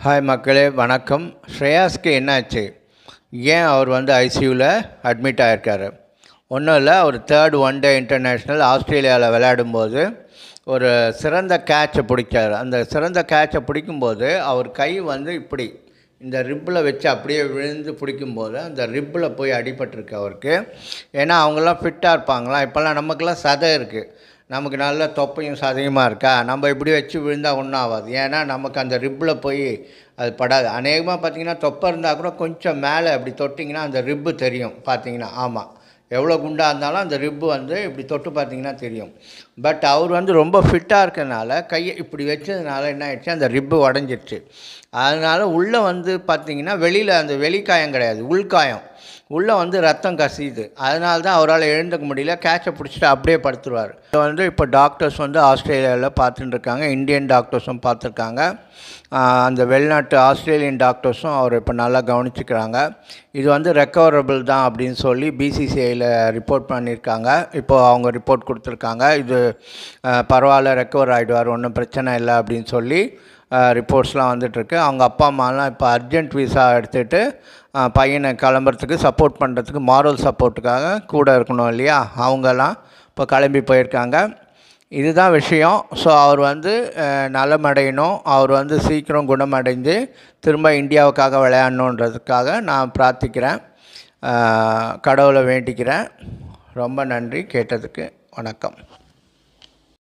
Hi மக்களே, வணக்கம். ஸ்ரேயாஸ்க்கு என்னாச்சு? ஏன் அவர் ஐசியூவில் அட்மிட் ஆகிருக்காரு? ஒன்றும் இல்லை, அவர் தேர்ட் ஒன் டே இன்டர்நேஷ்னல் ஆஸ்திரேலியாவில் விளையாடும்போது ஒரு சிறந்த கேட்சை பிடிச்சார். அந்த சிறந்த கேட்சை பிடிக்கும்போது அவர் கை இப்படி இந்த ரிப்பில் வச்சு அப்படியே விழுந்து பிடிக்கும்போது அந்த ரிப்பில் போய் அடிபட்டிருக்கு அவருக்கு. ஏன்னா அவங்களாம் ஃபிட்டாக இருப்பாங்களாம். இப்போல்லாம் நமக்கெல்லாம் சதை இருக்குது, நமக்கு நல்ல தொப்பையும் சதையுமாக இருக்கா, நம்ம இப்படி வச்சு விழுந்தால் ஒன்றும் ஆகாது. ஏன்னா நமக்கு அந்த ரிப்பில் போய் அது படாது. அநேகமாக பார்த்திங்கன்னா தொப்பை இருந்தால் கூட கொஞ்சம் மேலே அப்படி தொட்டிங்கன்னா அந்த ரிப்பு தெரியும். பார்த்திங்கன்னா ஆமாம், எவ்வளோ குண்டாக இருந்தாலும் அந்த ரிப்பு இப்படி தொட்டு பார்த்திங்கன்னா தெரியும். பட் அவர் ரொம்ப ஃபிட்டாக இருக்கிறதுனால கையை இப்படி வச்சதுனால என்ன ஆயிடுச்சு, அந்த ரிப்பு உடஞ்சிருச்சு. அதனால் உள்ளே பார்த்திங்கன்னா வெளியில் அந்த வெளிக்காயம் கிடையாது, உள்காயம். உள்ளே ரத்தம் கசியுது. அதனால தான் அவரால் எழுந்துக்க முடியல. கேட்சை பிடிச்சிட்டு அப்படியே படுத்துருவார். இப்போ டாக்டர்ஸ் ஆஸ்திரேலியாவில் பார்த்துட்டுருக்காங்க, இந்தியன் டாக்டர்ஸும் பார்த்துருக்காங்க, அந்த வெளிநாட்டு ஆஸ்திரேலியன் டாக்டர்ஸும் அவர் இப்போ நல்லா கவனிச்சிக்கிறாங்க. இது ரெக்கவரபிள் தான் அப்படின்னு சொல்லி பிசிசிஐயில் ரிப்போர்ட் பண்ணியிருக்காங்க. இப்போது அவங்க ரிப்போர்ட் கொடுத்துருக்காங்க, இது பரவாயில்ல, ரெக்கவர் ஆகிடுவார், ஒன்றும் பிரச்சனை இல்லை அப்படின்னு சொல்லி ரிப்போர்ட்ஸ்லாம் வந்துட்டுருக்கு. அவங்க அப்பா அம்மாலாம் இப்போ அர்ஜென்ட் விசா எடுத்துகிட்டு பையனை கிளம்புறதுக்கு சப்போர்ட் பண்ணுறதுக்கு, மாரல் சப்போர்ட்டுக்காக கூட இருக்கணும் இல்லையா, அவங்கெல்லாம் இப்போ கிளம்பி போயிருக்காங்க. இதுதான் விஷயம். ஸோ அவர் நலமடையணும், அவர் சீக்கிரம் குணமடைந்து திரும்ப இந்தியாவுக்காக விளையாடணுன்றதுக்காக நான் பிரார்த்திக்கிறேன், கடவுளை வேண்டிக்கிறேன். ரொம்ப நன்றி கேட்டதுக்கு. வணக்கம்.